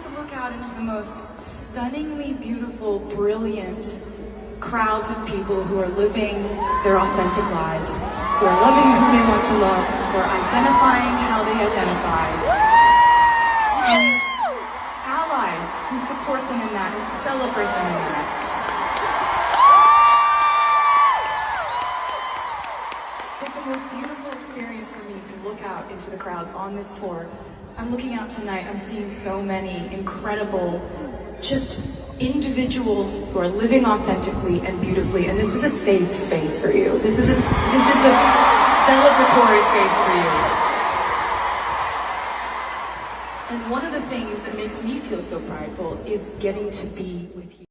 to look out into the most stunningly beautiful, brilliant crowds of people who are living their authentic lives, who are loving who they want to love, who are identifying how they identify, and allies who support them in that and celebrate them in that. It's like the most beautiful experience for me to look out into the crowds on this tour. I'm looking out tonight, I'm seeing so many incredible, just individuals who are living authentically and beautifully, and this is a safe space for you. This is a celebratory space for you. And one of the things that makes me feel so prideful is getting to be with you.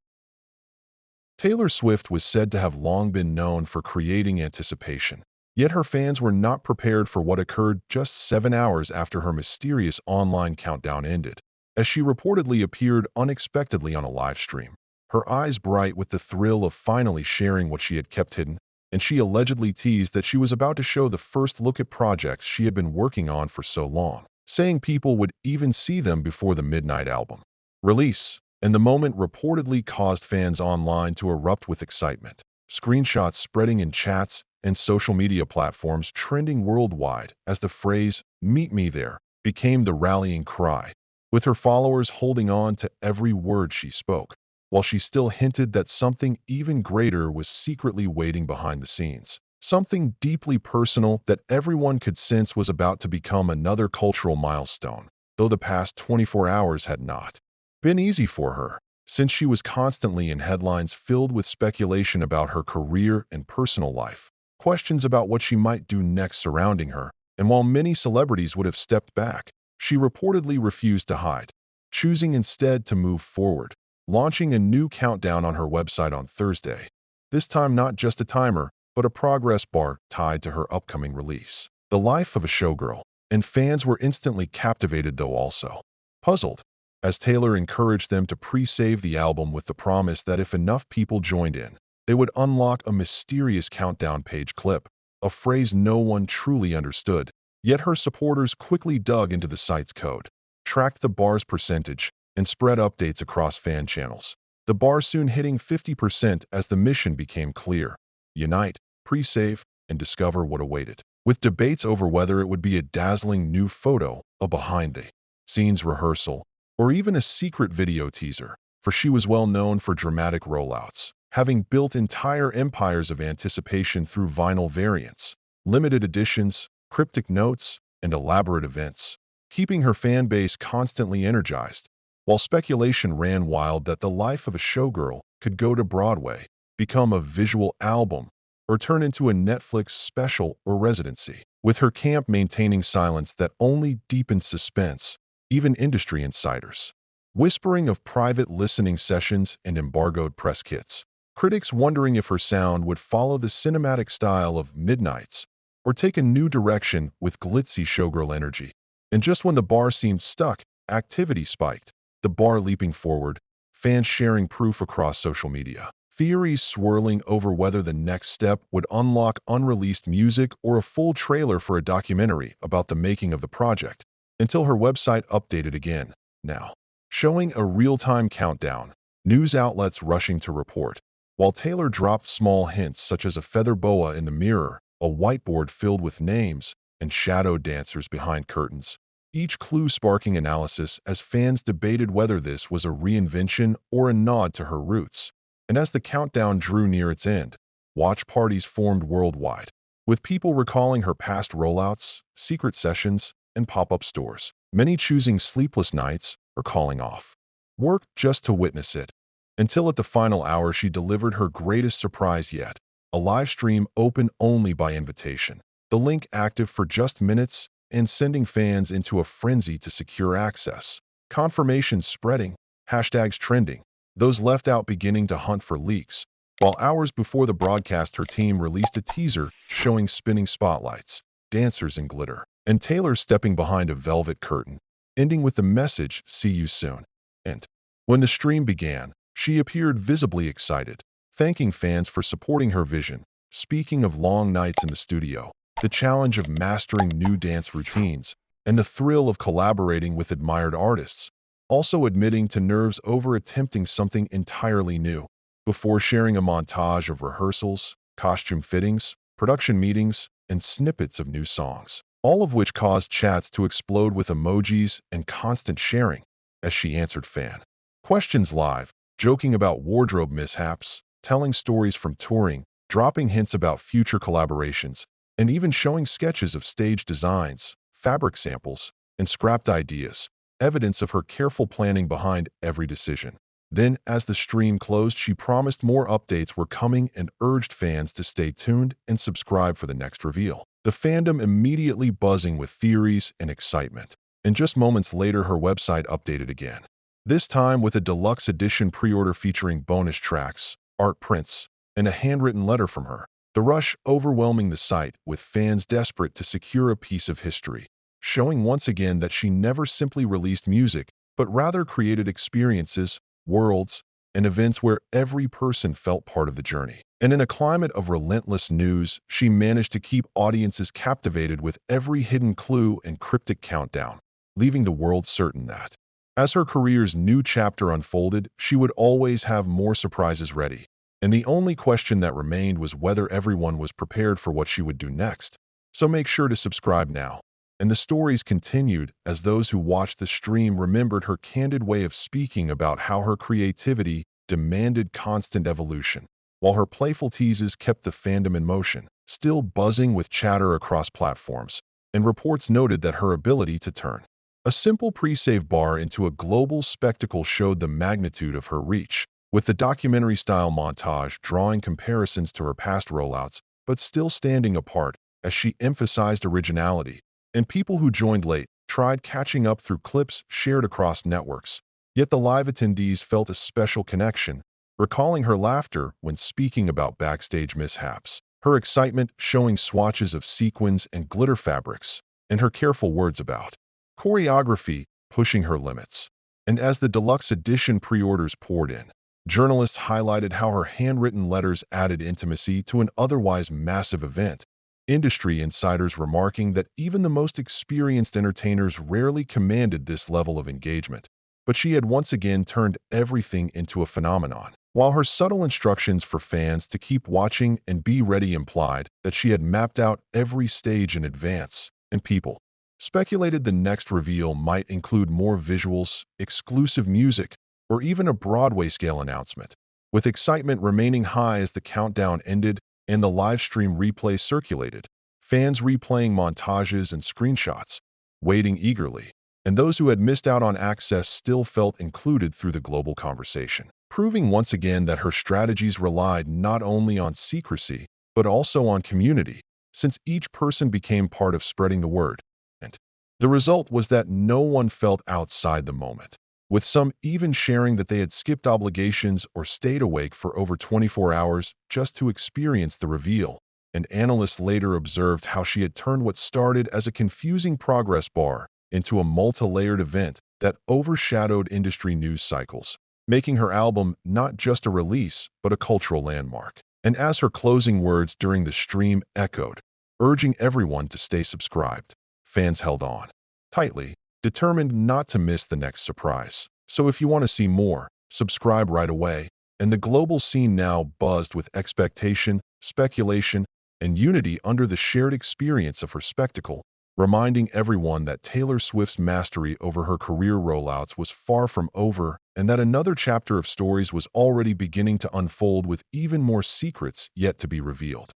Taylor Swift was said to have long been known for creating anticipation. Yet her fans were not prepared for what occurred just 7 hours after her mysterious online countdown ended, as she reportedly appeared unexpectedly on a live stream. Her eyes bright with the thrill of finally sharing what she had kept hidden, and she allegedly teased that she was about to show the first look at projects she had been working on for so long, saying people would even see them before the midnight album release. And the moment reportedly caused fans online to erupt with excitement, screenshots spreading in chats and social media platforms trending worldwide as the phrase, "Meet me there," became the rallying cry, with her followers holding on to every word she spoke, while she still hinted that something even greater was secretly waiting behind the scenes. Something deeply personal that everyone could sense was about to become another cultural milestone, though the past 24 hours had not been easy for her, since she was constantly in headlines filled with speculation about her career and personal life, questions about what she might do next surrounding her, and while many celebrities would have stepped back, she reportedly refused to hide, choosing instead to move forward, launching a new countdown on her website on Thursday. This time not just a timer, but a progress bar tied to her upcoming release, The Life of a Showgirl, and fans were instantly captivated though also puzzled, as Taylor encouraged them to pre-save the album with the promise that if enough people joined in, they would unlock a mysterious countdown page clip, a phrase no one truly understood. Yet her supporters quickly dug into the site's code, tracked the bar's percentage, and spread updates across fan channels. The bar soon hitting 50% as the mission became clear: unite, pre-save, and discover what awaited, with debates over whether it would be a dazzling new photo, a behind-the-scenes rehearsal, or even a secret video teaser, for she was well known for dramatic rollouts, having built entire empires of anticipation through vinyl variants, limited editions, cryptic notes, and elaborate events, keeping her fan base constantly energized, while speculation ran wild that The Life of a Showgirl could go to Broadway, become a visual album, or turn into a Netflix special or residency, with her camp maintaining silence that only deepened suspense. Even industry insiders whispering of private listening sessions and embargoed press kits, critics wondering if her sound would follow the cinematic style of Midnight's or take a new direction with glitzy showgirl energy. And just when the bar seemed stuck, activity spiked, the bar leaping forward, fans sharing proof across social media, theories swirling over whether the next step would unlock unreleased music or a full trailer for a documentary about the making of the project, until her website updated again, now showing a real-time countdown, news outlets rushing to report, while Taylor dropped small hints such as a feather boa in the mirror, a whiteboard filled with names, and shadow dancers behind curtains, each clue sparking analysis as fans debated whether this was a reinvention or a nod to her roots. And as the countdown drew near its end, watch parties formed worldwide, with people recalling her past rollouts, secret sessions, and pop-up stores, many choosing sleepless nights or calling off work just to witness it, until at the final hour she delivered her greatest surprise yet, a live stream open only by invitation, the link active for just minutes and sending fans into a frenzy to secure access, confirmations spreading, hashtags trending, those left out beginning to hunt for leaks, while hours before the broadcast her team released a teaser showing spinning spotlights, dancers and glitter, and Taylor stepping behind a velvet curtain, ending with the message, "See you soon." And when the stream began, she appeared visibly excited, thanking fans for supporting her vision, speaking of long nights in the studio, the challenge of mastering new dance routines, and the thrill of collaborating with admired artists. also admitting to nerves over attempting something entirely new, before sharing a montage of rehearsals, costume fittings, production meetings, and snippets of new songs, all of which caused chats to explode with emojis and constant sharing as she answered fan questions live, joking about wardrobe mishaps, telling stories from touring, dropping hints about future collaborations, and even showing sketches of stage designs, fabric samples, and scrapped ideas, evidence of her careful planning behind every decision. Then, as the stream closed, she promised more updates were coming and urged fans to stay tuned and subscribe for the next reveal. The fandom immediately buzzing with theories and excitement. And just moments later, her website updated again. This time with a deluxe edition pre-order featuring bonus tracks, art prints, and a handwritten letter from her. The rush overwhelming the site, with fans desperate to secure a piece of history, showing once again that she never simply released music, but rather created experiences, worlds, and events where every person felt part of the journey. And in a climate of relentless news, she managed to keep audiences captivated with every hidden clue and cryptic countdown, leaving the world certain that, as her career's new chapter unfolded, she would always have more surprises ready. And the only question that remained was whether everyone was prepared for what she would do next. So make sure to subscribe now. And the stories continued as those who watched the stream remembered her candid way of speaking about how her creativity demanded constant evolution, while her playful teases kept the fandom in motion, still buzzing with chatter across platforms. And reports noted that her ability to turn a simple pre-save bar into a global spectacle showed the magnitude of her reach, with the documentary-style montage drawing comparisons to her past rollouts, but still standing apart as she emphasized originality. And people who joined late tried catching up through clips shared across networks. Yet the live attendees felt a special connection, recalling her laughter when speaking about backstage mishaps, her excitement showing swatches of sequins and glitter fabrics, and her careful words about choreography pushing her limits. And as the deluxe edition pre-orders poured in, journalists highlighted how her handwritten letters added intimacy to an otherwise massive event, industry insiders remarking that even the most experienced entertainers rarely commanded this level of engagement. But she had once again turned everything into a phenomenon, while her subtle instructions for fans to keep watching and be ready implied that she had mapped out every stage in advance, and people speculated the next reveal might include more visuals, exclusive music, or even a Broadway-scale announcement. With excitement remaining high as the countdown ended and the live-stream replay circulated, fans replaying montages and screenshots, waiting eagerly, and those who had missed out on access still felt included through the global conversation, proving once again that her strategies relied not only on secrecy, but also on community, since each person became part of spreading the word. And the result was that no one felt outside the moment, with some even sharing that they had skipped obligations or stayed awake for over 24 hours just to experience the reveal. And analysts later observed how she had turned what started as a confusing progress bar into a multi-layered event that overshadowed industry news cycles, making her album not just a release, but a cultural landmark. And as her closing words during the stream echoed, urging everyone to stay subscribed, fans held on tightly, determined not to miss the next surprise. So if you want to see more, subscribe right away. And the global scene now buzzed with expectation, speculation, and unity under the shared experience of her spectacle, reminding everyone that Taylor Swift's mastery over her career rollouts was far from over, and that another chapter of stories was already beginning to unfold with even more secrets yet to be revealed.